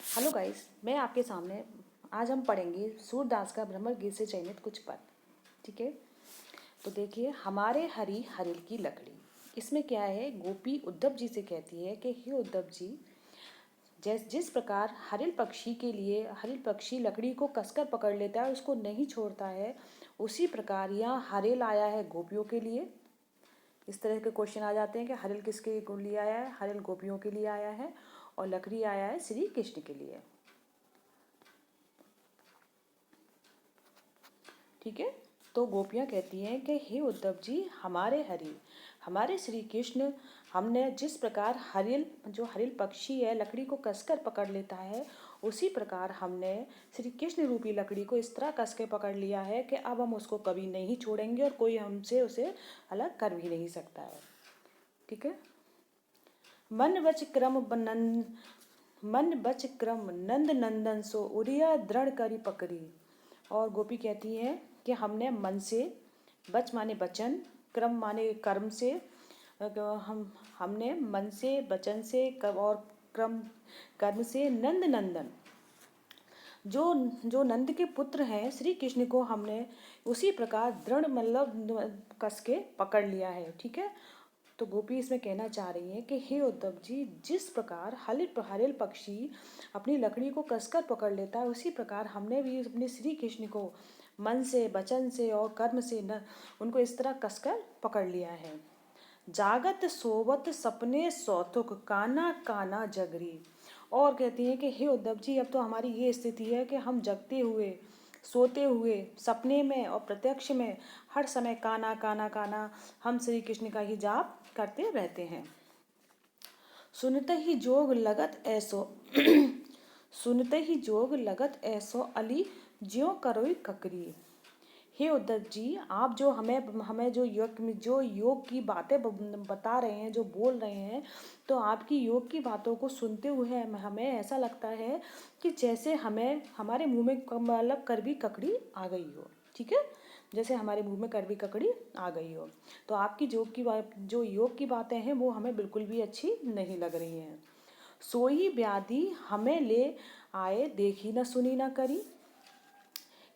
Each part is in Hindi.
हेलो गाइस, मैं आपके सामने आज हम पढ़ेंगे सूरदास का भ्रमर गीत से चयनित कुछ पद। ठीक है, तो देखिए, हमारे हरी हरिल की लकड़ी। इसमें क्या है, गोपी उद्धव जी से कहती है कि हे उद्धव जी, जिस प्रकार हरिल पक्षी के लिए हरिल पक्षी लकड़ी को कसकर पकड़ लेता है, उसको नहीं छोड़ता है, उसी प्रकार यहाँ हरिल आया है गोपियों के लिए। इस तरह के क्वेश्चन आ जाते हैं कि हरिल किसके लिए आया है, हरिल गोपियों के लिए आया है और लकड़ी आया है श्री कृष्ण के लिए। ठीक है, तो गोपियाँ कहती हैं कि हे उद्धव जी, हमारे श्री कृष्ण, हमने जिस प्रकार हरिल पक्षी है लकड़ी को कसकर पकड़ लेता है, उसी प्रकार हमने श्री कृष्ण रूपी लकड़ी को इस तरह कस के पकड़ लिया है कि अब हम उसको कभी नहीं छोड़ेंगे और कोई हमसे उसे अलग कर भी नहीं सकता है। ठीक है, मन बच क्रम नंद नंदन सो उड़िया दृढ़ करी पकड़ी। और गोपी कहती है कि बच माने वचन, क्रम माने कर्म से, हमने मन से, वचन से और कर्म से नंद नंदन, जो जो नंद के पुत्र हैं श्री कृष्ण को हमने उसी प्रकार दृढ़ मतलब कस के पकड़ लिया है। ठीक है, तो गोपी इसमें कहना चाह रही है कि हे उद्धव जी, जिस प्रकार हरिल पक्षी अपनी लकड़ी को कसकर पकड़ लेता है, उसी प्रकार हमने भी अपने श्री कृष्ण को मन से, वचन से और कर्म से उनको इस तरह कसकर पकड़ लिया है। जागत सोवत सपने सौतुक काना काना जगरी। और कहती हैं कि हे उद्धव जी, अब तो हमारी ये स्थिति है कि हम जगते हुए, सोते हुए, सपने में और प्रत्यक्ष में हर समय काना काना काना हम श्री कृष्ण का ही जाप करते रहते हैं। सुनते ही जोग लगत ऐसो सुनते ही जोग लगत ऐसो अली ज्यों करोई ककरी। हे उद्धव जी, आप जो हमें जो योग की बातें बता रहे हैं, जो बोल रहे हैं, तो आपकी योग की बातों को सुनते हुए हमें ऐसा लगता है कि जैसे हमें हमारे मुंह में मतलब कड़वी ककड़ी आ गई हो। ठीक है, जैसे हमारे मुंह में कड़वी ककड़ी आ गई हो। तो आपकी जो योग की बातें हैं वो हमें बिल्कुल भी अच्छी नहीं लग रही हैं। सोई व्याधि हमें ले आए, देखी न सुनी न करी।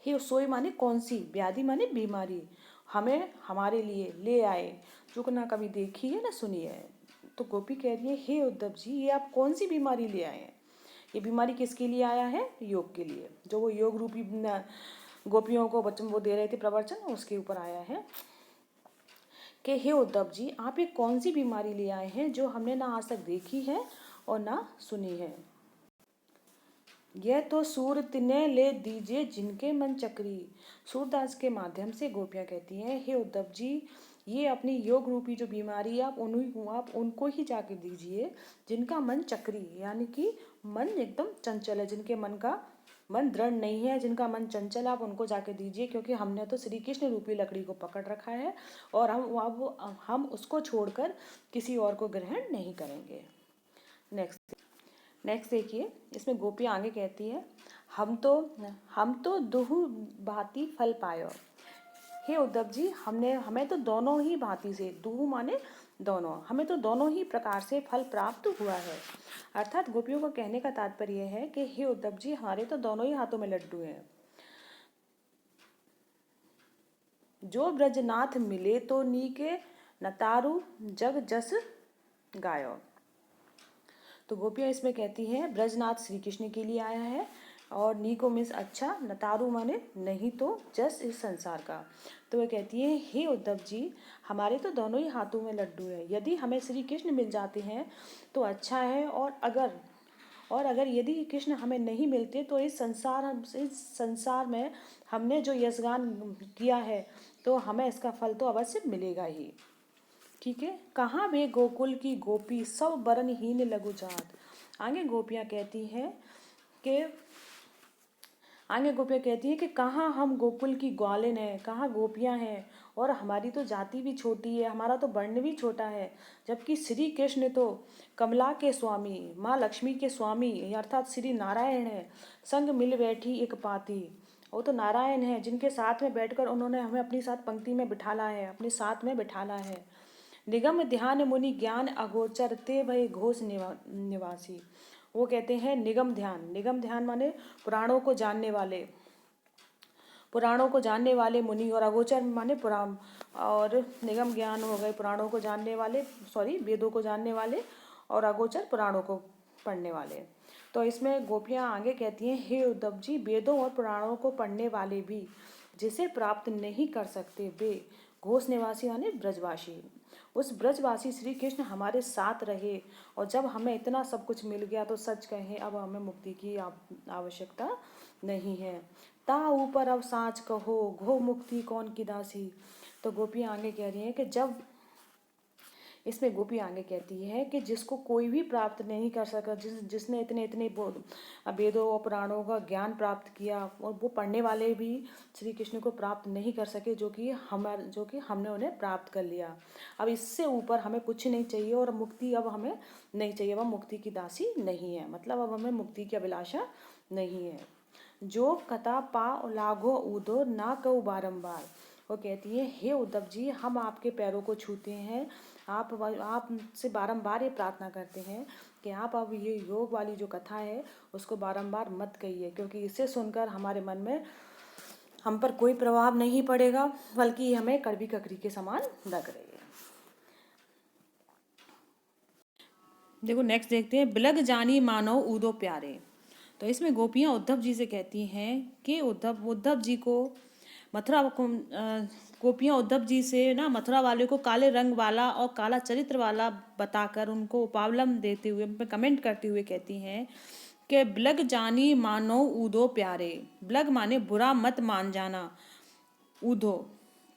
ही सोई माने कौन सी, व्याधि माने बीमारी, हमें हमारे लिए ले आए, जो ना कभी देखी है ना सुनी है। तो गोपी कह रही है, हे उद्धव जी, ये आप कौन सी बीमारी ले आए हैं? ये बीमारी किसके लिए आया है? योग के लिए। जो वो योग रूपी गोपियों को बच्चों वो दे रहे थे प्रवचन, उसके ऊपर आया है कि हे उद्धव जी, आप ये कौन सी बीमारी ले आए हैं जो हमने ना आज तक देखी है और ना सुनी है। यह तो सूरत ने ले दीजिए जिनके मन चक्री। सूरदास के माध्यम से गोपियाँ कहती हैं, हे उद्धव जी, ये अपनी योग रूपी जो बीमारी आप उनको ही जाके दीजिए जिनका मन चक्री, यानी कि मन एकदम चंचल है, जिनके मन दृढ़ नहीं है, जिनका मन चंचल, आप उनको जाके दीजिए, क्योंकि हमने तो श्री कृष्ण रूपी लकड़ी को पकड़ रखा है और हम उसको छोड़कर किसी और को ग्रहण नहीं करेंगे। नेक्स्ट देखिए, इसमें गोपी आगे कहती है, हम तो दुहु भांति फल पायो। हे उद्धव जी, हमें तो दोनों ही भांति से, दुहु माने दोनों, हमें तो दोनों ही प्रकार से फल प्राप्त हुआ है। अर्थात गोपियों को कहने का तात्पर्य है कि हे उद्धव जी, हमारे तो दोनों ही हाथों में लड्डू हैं। जो ब्रजनाथ मिले तो नीके, नतारु जग जस गायो। तो गोपियाँ इसमें कहती हैं, ब्रजनाथ श्री कृष्ण के लिए आया है और नीको मीन्स अच्छा, नतारू माने नहीं तो जस इस संसार का। तो वह कहती है, हे उद्धव जी, हमारे तो दोनों ही हाथों में लड्डू है, यदि हमें श्री कृष्ण मिल जाते हैं तो अच्छा है, और अगर यदि कृष्ण हमें नहीं मिलते तो इस संसार में हमने जो यशगान किया है तो हमें इसका फल तो अवश्य मिलेगा ही। ठीक है, कहाँ वे गोकुल की गोपी सब बरनहीन लघु जात। आगे गोपियाँ कहती हैं कि कहाँ हम गोकुल की ग्वालिन हैं, कहाँ गोपियाँ हैं, और हमारी तो जाति भी छोटी है, हमारा तो वर्ण भी छोटा है, जबकि श्री कृष्ण तो कमला के स्वामी, माँ लक्ष्मी के स्वामी अर्थात श्री नारायण है। संग मिल बैठी एक पाती, वो तो नारायण है जिनके साथ में बैठकर उन्होंने हमें अपनी साथ पंक्ति में बिठाला है, अपने साथ में बिठाला है। निगम ध्यान मुनि ज्ञान अगोचर ते भय घोष निवासी। वो कहते हैं निगम ध्यान। निगम ध्यान माने पुराणों को जानने वाले, पुराणों को जानने वाले मुनि। और अगोचर माने पुराण, और निगम ज्ञान हो गए पुराणों को जानने वाले, सॉरी वेदों को जानने वाले, और अगोचर पुराणों को पढ़ने वाले। तो इसमें गोपियाँ आगे कहती हैं, हे उद्धव जी, वेदों और पुराणों को पढ़ने वाले भी जिसे प्राप्त नहीं कर सकते वे घोष निवासी यानी ब्रजवासी, उस ब्रजवासी श्री कृष्ण हमारे साथ रहे। और जब हमें इतना सब कुछ मिल गया तो सच कहें अब हमें मुक्ति की आवश्यकता नहीं है। ता ऊपर अब साँच कहो, घो मुक्ति कौन की दासी। तो गोपियाँ आगे कह रही हैं कि जब, इसमें गोपी आगे कहती है कि जिसको कोई भी प्राप्त नहीं कर सका, जिसने इतने इतने वेदों और पुराणों का ज्ञान प्राप्त किया, और वो पढ़ने वाले भी श्री कृष्ण को प्राप्त नहीं कर सके, जो कि हमने उन्हें प्राप्त कर लिया। अब इससे ऊपर हमें कुछ नहीं चाहिए, और मुक्ति अब हमें नहीं चाहिए, वह मुक्ति की दासी नहीं है, मतलब अब हमें मुक्ति की अभिलाषा नहीं है। जो कथा पा लाघो ऊदो ना कहूँ बारंबार। वो कहती है, हे उद्धव जी, हम आपके पैरों को छूते हैं, आपसे बारंबार ये प्रार्थना करते हैं कि आप अब ये योग वाली जो कथा है उसको बारंबार मत कहिए, क्योंकि इसे सुनकर हमारे मन में हम पर कोई प्रभाव नहीं पड़ेगा, बल्कि हमें कड़वी ककड़ी के समान लग रही है। देखो नेक्स्ट देखते हैं, बिलग जानी मानो ऊदो प्यारे। तो इसमें गोपियाँ उद्धव जी से कहती हैं कि उद्धव जी को गोपियाँ उद्धव जी से ना मथुरा वाले को काले रंग वाला और काला चरित्र वाला बताकर उनको उपावलम देते हुए, उन पर कमेंट करते हुए कहती हैं कि ब्लग जानी मानो ऊदो प्यारे। ब्लग माने बुरा मत मान जाना, ऊदो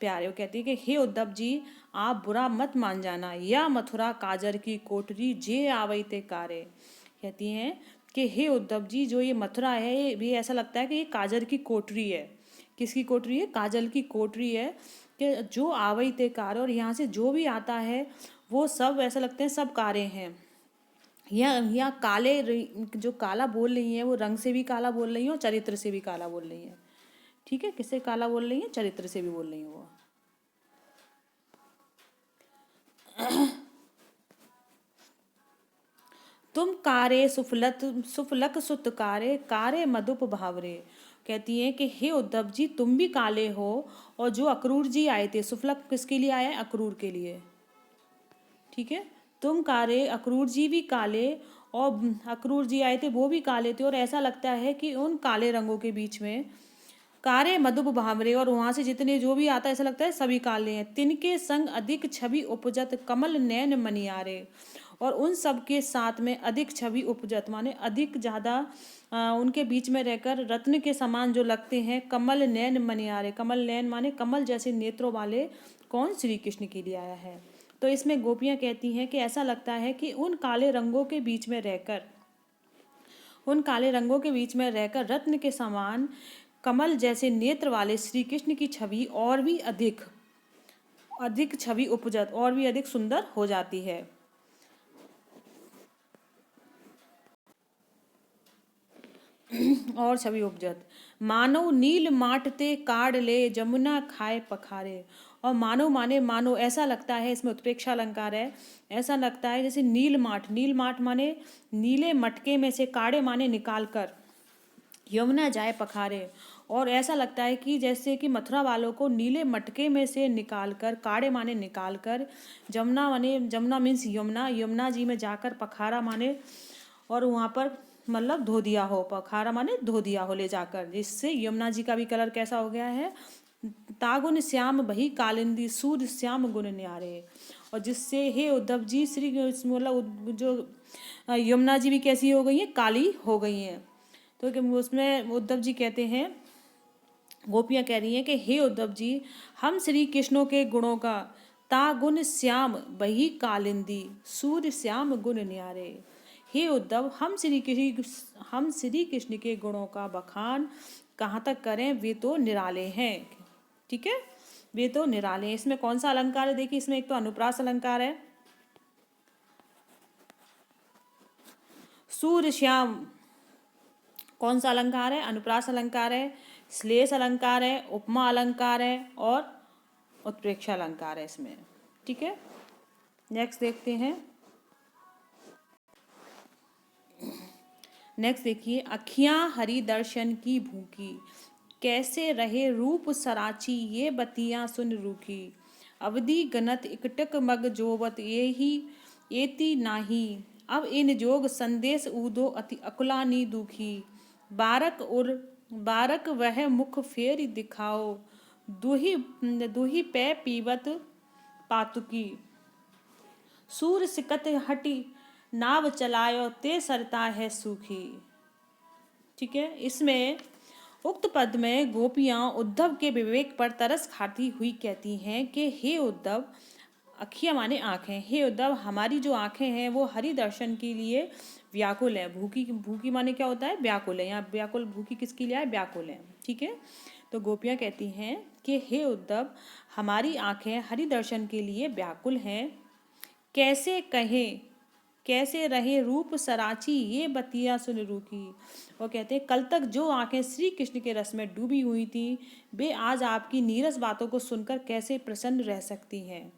प्यारे। वो कहती है कि हे उद्धव जी, आप बुरा मत मान जाना, या मथुरा काजर की कोठरी जे आवैते कारे। कहती हैं कि हे उद्धव जी, जो ये मथुरा है ये ऐसा लगता है कि ये काजर की कोठरी है। किसकी कोठरी है? काजल की कोठरी है, कि जो आवैते कार, और यहाँ से जो भी आता है वो सब ऐसा लगते हैं सब कारे हैं। या काले, जो काला बोल रही हैं वो रंग से भी काला बोल रही हैं और चरित्र से भी काला बोल रही हैं। ठीक है, किससे काला बोल रही हैं? चरित्र से भी बोल रही हैं वो। तुम कारे सुफलक सुत कारे, कारे मधुप भावरे। कहती हैं कि हे उद्धव जी, तुम भी काले हो, और जो अक्रूर जी आए थे, सुफलक किसके लिए आया है? अक्रूर के लिए। ठीक है, तुम काले, अक्रूर जी भी काले, और अक्रूर जी आए थे वो भी काले थे, और ऐसा लगता है कि उन काले रंगों के बीच में कारे मधुप भावरे, और वहां से जितने जो भी आता है ऐसा लगता है सभी काले हैं। तिनके संग अधिक छवि उपजत कमल नैन मनियारे। और उन सब के साथ में अधिक छवि उपजत माने अधिक ज़्यादा उनके बीच में रहकर रत्न के समान जो लगते हैं कमल नैन मनियारे। कमल नैन माने कमल जैसे नेत्रों वाले कौन? श्री कृष्ण के लिए आया है। तो इसमें गोपियाँ कहती हैं कि ऐसा लगता है कि उन काले रंगों के बीच में रहकर, उन काले रंगों के बीच में रहकर रत्न के समान कमल जैसे नेत्र वाले श्री कृष्ण की छवि और भी अधिक अधिक छवि उपजत, और भी अधिक सुंदर हो जाती है। और छवि उपजत। मानव नील माटते काढ़ ले, जमुना खाए पखारे। और मानव माने मानो, ऐसा लगता है, इसमें उत्प्रेक्षा अलंकार है, ऐसा लगता है जैसे नील माठ, नील माठ माने नीले मटके में से, काढ़े माने निकाल कर, यमुना जाए पखारे। और ऐसा लगता है कि जैसे कि मथुरा वालों को नीले मटके में से निकाल कर, काढ़े माने निकाल कर, जमुना माने, जमुना मीन्स यमुना, यमुना जी में जाकर, पखारा माने और वहाँ पर मतलब धो दिया हो, पखारा माने धो दिया हो ले जाकर, जिससे यमुना जी का भी कलर कैसा हो गया है? तागुन श्याम बही कालिंदी, सूर्य श्याम गुण न्यारे। और जिससे हे उद्धव जी, श्री मतलब जो यमुना जी भी कैसी हो गई हैं? काली हो गई हैं। तो उसमें उद्धव जी कहते हैं, गोपियाँ कह रही हैं कि हे उद्धव जी, हम श्री कृष्णों के गुणों का तागुन श्याम बही कालिंदी, सूर्य श्याम गुण न्यारे। हे उद्धव, हम श्री कृष्ण के गुणों का बखान कहाँ तक करें? वे तो निराले हैं। ठीक है, वे तो निराले हैं। इसमें कौन सा अलंकार है? देखिए, इसमें एक तो अनुप्रास अलंकार है, सूर्य श्याम कौन सा अलंकार है? अनुप्रास अलंकार है, श्लेष अलंकार है, उपमा अलंकार है, और उत्प्रेक्षा अलंकार है इसमें। ठीक है, नेक्स्ट देखते हैं। नेक्स्ट देखिए, अखियां हरि दर्शन की भूखी, कैसे रहे रूप सराची ये बतियां सुन रूखी। अवधि गनत इकटक मग जोवत ये ही एति नाही। अब इन जोग संदेश ऊदो अति अकुलानी दुखी। बारक उर बारक वह मुख फेर दिखाओ, दुही दुही पै पीवत पातुकी। सूर सिकत हटी नाव चलायो ते सरता है सूखी। ठीक है, इसमें उक्त पद में गोपियां उद्धव के विवेक पर तरस खाती हुई कहती हैं कि हे उद्धव, अखियां माने आंखें, हे उद्धव हमारी जो आंखें हैं वो हरि दर्शन के लिए व्याकुल है। भूखी भूखी माने क्या होता है, व्याकुल है। यहाँ व्याकुल भूखी किसके लिए है, व्याकुल है। ठीक है, तो गोपियां कहती हैं कि हे उद्धव, हमारी आंखें हरि दर्शन के लिए व्याकुल हैं। कैसे कहें कैसे रहे रूप सराची ये बतिया सुन रूखी। वो कहते हैं कल तक जो आंखें श्री कृष्ण के रस में डूबी हुई थी, वे आज आपकी नीरस बातों को सुनकर कैसे प्रसन्न रह सकती हैं।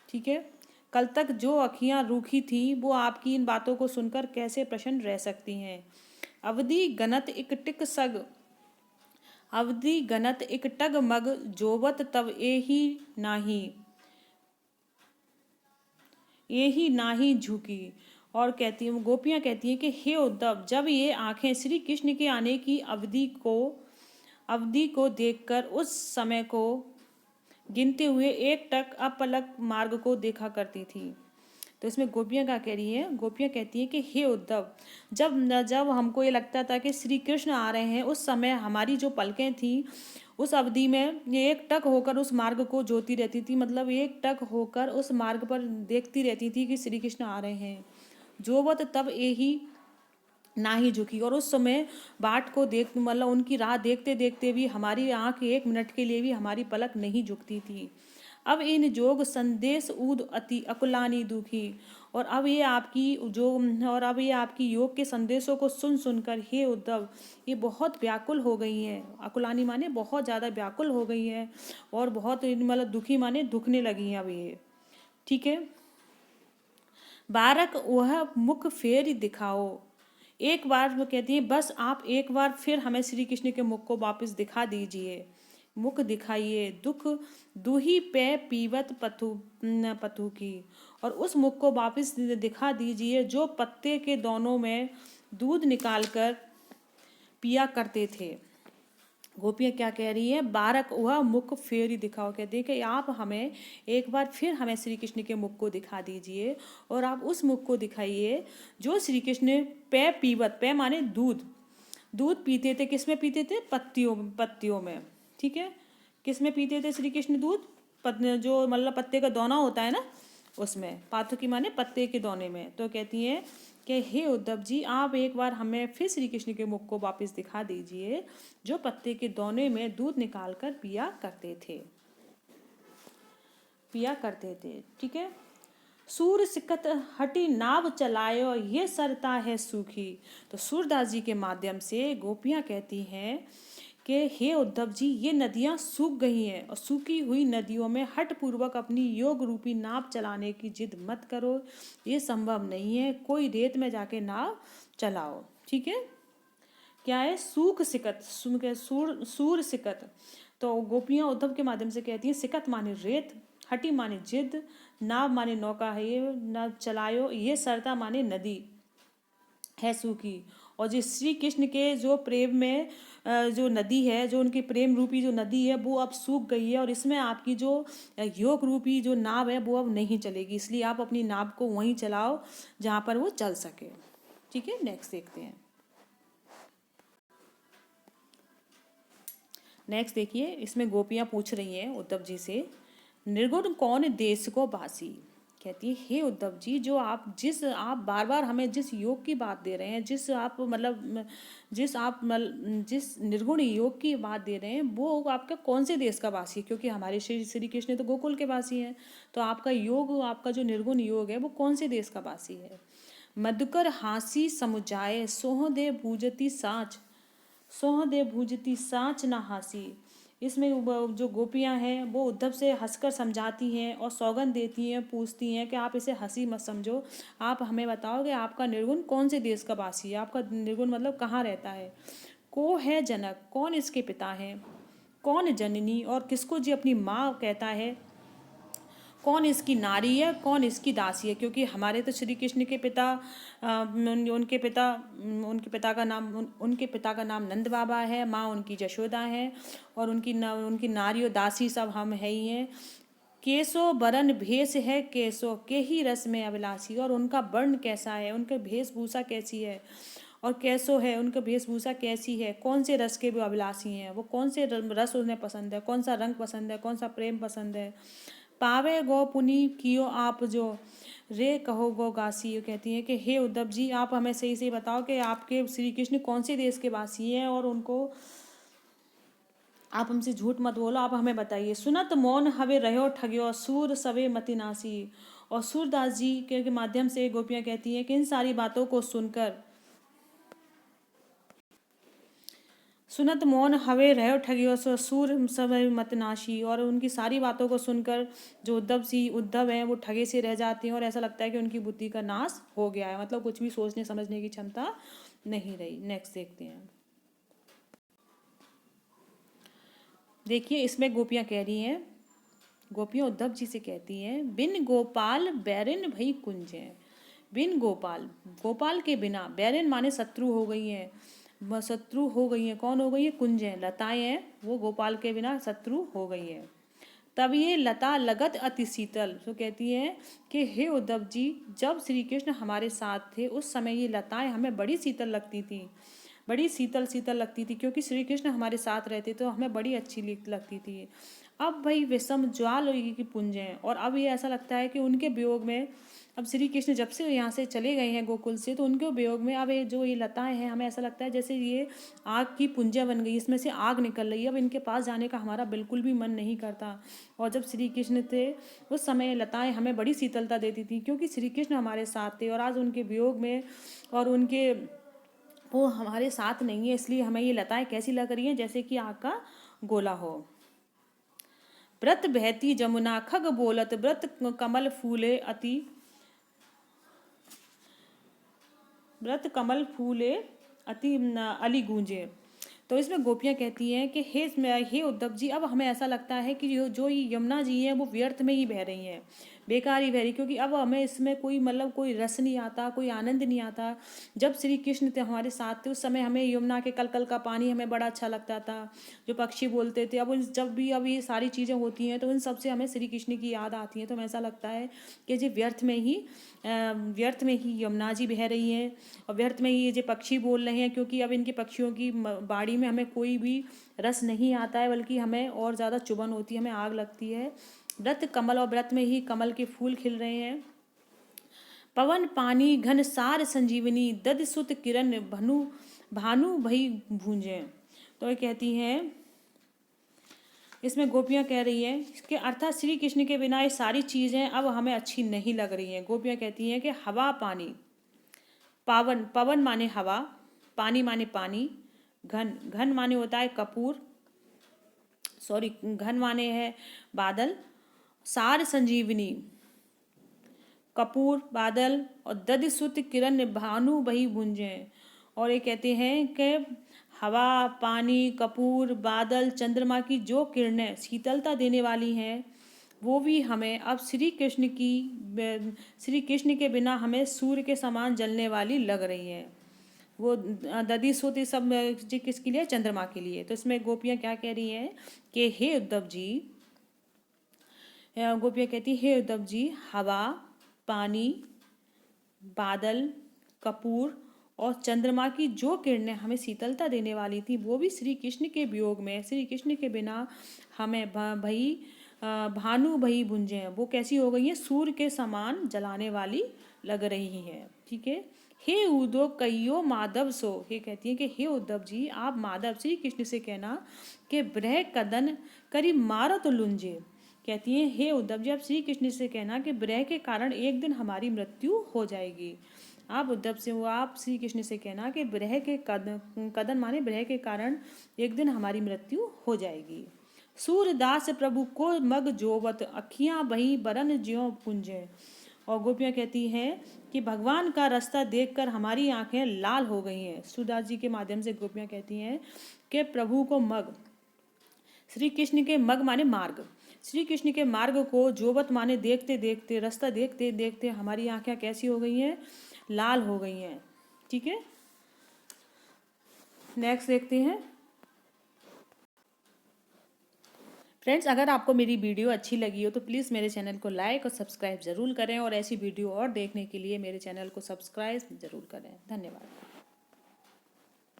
ठीक है, कल तक जो अखियां रूखी थी वो आपकी इन बातों को सुनकर कैसे प्रसन्न रह सकती हैं। अवधि गनत एक टिक सग अवधि गनत एक टग मग जोवत तब ये ही नाही झुकी। और कहती है गोपियां कहती हैं कि हे उद्धव, जब ये आंखें श्री कृष्ण के आने की अवधि को देखकर उस समय को गिनते हुए एक टक अपलक मार्ग को देखा करती थी। तो इसमें गोपियां क्या कह रही हैं, गोपियां कहती हैं कि हे उद्धव, जब हमको ये लगता था कि श्री कृष्ण आ रहे हैं, उस समय हमारी जो पलकें थी उस अवधि में ये एक टक होकर उस मार्ग को जोती रहती थी। मतलब एक टक होकर उस मार्ग पर देखती रहती थी कि श्री कृष्ण आ रहे हैं। जोवत तब यही ना ही झुकी। और उस समय बाट को देख मतलब उनकी राह देखते देखते भी हमारी आंख एक मिनट के लिए भी हमारी पलक नहीं झुकती थी। अब इन जोग संदेश ऊद अति अकुलानी दुखी। और अब ये आपकी योग के संदेशों को सुन सुनकर हे उद्धव, ये बहुत व्याकुल हो गई हैं। अकुलानी माने बहुत ज़्यादा व्याकुल हो गई हैं और बहुत मतलब दुखी माने दुखने लगी हैं अब ये। ठीक है, बारक वह मुख फेर दिखाओ। एक बार वो कहती है बस आप एक बार फिर हमें श्री कृष्ण के मुख को वापस दिखा दीजिए, मुख दिखाइए। दुख दूही पे पीवत पथु की। और उस मुख को वापस दिखा दीजिए जो पत्ते के दोनों में दूध निकालकर पिया करते थे। गोपियाँ क्या कह रही है, बारक वह मुख फेरी दिखाओ। कहते हैं कि आप हमें एक बार फिर हमें श्री कृष्ण के मुख को दिखा दीजिए और आप उस मुख को दिखाइए जो श्री कृष्ण पे पीवत, पे माने दूध, दूध पीते थे। किस में पीते थे, पत्तियों में। ठीक है, किस में पीते थे श्री कृष्ण दूध, जो मतलब पत्ते का दोना होता है ना उसमें, पाथुकी माने पत्ते के दोने में। तो कहती है कि हे उद्धव जी, आप एक बार हमें फिर श्री कृष्ण के मुख को वापस दिखा दीजिए जो पत्ते के दोने में दूध निकालकर पिया करते थे। ठीक है, सूर सिकत हटी नाव चलायो ये सरता है सूखी। तो सूरदास जी के माध्यम से गोपियां कहती हैं कि हे उद्धव जी, ये नदियां सूख गई हैं और सूखी हुई नदियों में हठ पूर्वक अपनी योग रूपी नाव चलाने की जिद मत करो, ये संभव नहीं है। कोई रेत में जाके नाव चलाओ। ठीक है, क्या है, सूख सिकत, सूर सिकत। तो गोपियां उद्धव के माध्यम से कहती हैं सिकत माने रेत, हटी माने जिद, नाव माने नौका है ये नाव चलायो, ये सरता माने नदी है सूखी। और जो श्री कृष्ण के जो प्रेम में जो नदी है, जो उनकी प्रेम रूपी जो नदी है वो अब सूख गई है और इसमें आपकी जो योग रूपी जो नाव है वो अब नहीं चलेगी। इसलिए आप अपनी नाव को वहीं चलाओ जहाँ पर वो चल सके। ठीक है, नेक्स्ट देखते हैं। नेक्स्ट देखिए, इसमें गोपियाँ पूछ रही हैं उद्धव जी से, निर्गुण कौन देश को बासी। कहती है हे उद्धव जी, जो आप बार बार हमें जिस योग की बात दे रहे हैं, जिस निर्गुण योग की बात दे रहे हैं वो आपका कौन से देश का वासी है। क्योंकि हमारे श्री कृष्ण तो गोकुल के वासी हैं, तो आपका जो निर्गुण योग है वो कौन से देश का वासी है। मधुकर हासी समुझाए सोह दे भूजती साँच न हासी। इसमें जो गोपियाँ हैं वो उद्धव से हंसकर समझाती हैं और सौगंध देती हैं, पूछती हैं कि आप इसे हंसी मत समझो, आप हमें बताओ कि आपका निर्गुण कौन से देश का वासी है, आपका निर्गुण मतलब कहाँ रहता है। को है जनक, कौन इसके पिता हैं, कौन जननी और किसको जी अपनी माँ कहता है, कौन इसकी नारी है, कौन इसकी दासी है। क्योंकि हमारे तो श्री कृष्ण के पिता उनके पिता का नाम नंद बाबा है, माँ उनकी जशोदा है, और उनकी नारी और दासी सब हम है ही हैं। केसो बरन भेष है केसो के ही रस में अभिलाषी, और उनका वर्ण कैसा है, उनके वेशभूषा कैसी है, और कैसो है उनका वेशभूषा कैसी है, कौन से रस के वो अभिलाषी हैं, वो कौन से रस उन्हें पसंद है, कौन सा रंग पसंद है, कौन सा प्रेम पसंद है। पावे गो पुनि कियो आप जो रे कहो गो गासी, कहती हैं कि हे उद्धव जी आप हमें सही सही बताओ कि आपके श्री कृष्ण कौन से देश के वासी हैं, और उनको आप हमसे झूठ मत बोलो, आप हमें बताइए। सुनत मौन हवे रहो ठग्यो सूर सवे मतिनासी, और सूरदास जी के माध्यम से गोपियाँ कहती हैं कि इन सारी बातों को सुनकर, सुनत मौन हवे रहो ठगियो सूर समय मतनाशी, और उनकी सारी बातों को सुनकर जो उद्धव हैं वो ठगे से रह जाते हैं, और ऐसा लगता है कि उनकी बुद्धि का नाश हो गया है, मतलब कुछ भी सोचने समझने की क्षमता नहीं रही। नेक्स्ट देखते हैं। देखिए इसमें गोपियाँ कह रही हैं, गोपियाँ उद्धव जी से कहती हैं, बिन गोपाल बैरिन भई कुंज है। बिन गोपाल, गोपाल के बिना, बैरिन माने शत्रु हो गई हैं, शत्रु हो गई हैं, कौन हो गई है, कुंज हैं, लताएं हैं, वो गोपाल के बिना शत्रु हो गई हैं। तब ये लता लगत अति शीतल, तो कहती हैं कि हे उद्धव जी जब श्री कृष्ण हमारे साथ थे उस समय ये लताएं हमें बड़ी शीतल लगती थी, बड़ी शीतल शीतल लगती थी, क्योंकि श्री कृष्ण हमारे साथ रहते तो हमें बड़ी अच्छी लगती थी। अब भाई विषम ज्वाल की पुंज हैं, और अब ये ऐसा लगता है कि उनके वियोग में, अब श्री कृष्ण जब से यहाँ से चले गए हैं गोकुल से, तो उनके वियोग में अब ये जो ये लताएं हैं हमें ऐसा लगता है जैसे ये आग की पुंजिया बन गई, इसमें से आग निकल रही है, अब इनके पास जाने का हमारा बिल्कुल भी मन नहीं करता। और जब श्री कृष्ण थे उस समय लताएं हमें बड़ी शीतलता देती थी, क्योंकि श्री कृष्ण हमारे साथ थे, और आज उनके वियोग में और उनके वो हमारे साथ नहीं है, इसलिए हमें ये लताएं कैसी लग रही हैं, जैसे कि आग का गोला हो। व्रत बहती जमुना खग बोलत व्रत कमल फूले अति, व्रत कमल फूले अति अली गूंजे। तो इसमें गोपियाँ कहती हैं कि हे उद्धव जी अब हमें ऐसा लगता है कि जो ये यमुना जी हैं वो व्यर्थ में ही बह रही हैं, बेकार ही बह रही, क्योंकि अब हमें इसमें कोई मतलब कोई रस नहीं आता, कोई आनंद नहीं आता। जब श्री कृष्ण थे हमारे साथ थे उस समय हमें यमुना के कल कल का पानी हमें बड़ा अच्छा लगता था, जो पक्षी बोलते थे। जब भी अब ये सारी चीज़ें होती हैं तो इन सबसे हमें श्री कृष्ण की याद आती है, तो हमें ऐसा लगता है कि जी व्यर्थ में ही यमुना जी बह रही हैं, और व्यर्थ में ही ये जो पक्षी बोल रहे हैं, क्योंकि अब इनके पक्षियों की बाड़ी में हमें कोई भी रस नहीं आता है, बल्कि हमें और ज़्यादा चुभन होती है, हमें आग लगती है। व्रत कमल, और व्रत में ही कमल के फूल खिल रहे हैं। पवन पानी घन सार संजीवनी दद सुत किरण भानु भई भूंजे। तो ये कहती हैं, इसमें गोपियाँ कह रही हैं कि अर्थात श्री कृष्ण के बिना ये सारी चीज़ें अब हमें अच्छी नहीं लग रही हैं। गोपियाँ कहती हैं कि हवा पानी, पावन, पवन माने हवा, पानी माने पानी, घन, घन माने होता है कपूर, घन माने है बादल, सार संजीवनी कपूर बादल, और दधसुत किरण भानु बही भुंजे। और ये कहते हैं कि हवा पानी कपूर बादल चंद्रमा की जो किरणें शीतलता देने वाली हैं वो भी हमें अब श्री कृष्ण के बिना हमें सूर्य के समान जलने वाली लग रही हैं। वो दधी सूत सब किसके लिए, चंद्रमा के लिए। तो इसमें गोपियाँ क्या कह रही हैं कि हे उद्धव जी, गोपियाँ कहती हे उद्धव जी हवा पानी बादल कपूर और चंद्रमा की जो किरणें हमें शीतलता देने वाली थी वो भी श्री कृष्ण के वियोग में, श्री कृष्ण के बिना हमें भानु भई भुंजे हैं, वो कैसी हो गई है, सूर्य के समान जलाने वाली लग रही है। ठीक है। हे उद्धव कहियो माधव सो, ये कहती है कि हे उद्धव जी आप माधव श्री कृष्ण से कहना कि ब्रह कदन करी मारत लुंजे। कहती हैं हे उद्धव जी आप श्री कृष्ण से कहना कि ब्रह के कारण एक दिन हमारी मृत्यु हो जाएगी। आप श्री कृष्ण से कहना कि ब्रह के कदन माने ब्रह के कारण एक दिन हमारी मृत्यु हो जाएगी। सूरदास प्रभु को मग जोवत, अखियां बही बरन ज्यों पुंजे। और गोपियाँ कहती हैं कि भगवान का रास्ता देखकर हमारी आंखें लाल हो गई हैं। सूरदास जी के माध्यम से गोपियाँ कहती हैं कि प्रभु को मग, श्री कृष्ण के मग माने मार्ग, श्री कृष्ण के मार्ग को जोवत माने देखते देखते, रास्ता देखते देखते हमारी आंखें कैसी हो गई हैं, लाल हो गई हैं। ठीक है, नेक्स्ट देखते हैं। फ्रेंड्स, अगर आपको मेरी वीडियो अच्छी लगी हो तो प्लीज़ मेरे चैनल को लाइक और सब्सक्राइब ज़रूर करें, और ऐसी वीडियो और देखने के लिए मेरे चैनल को सब्सक्राइब ज़रूर करें। धन्यवाद।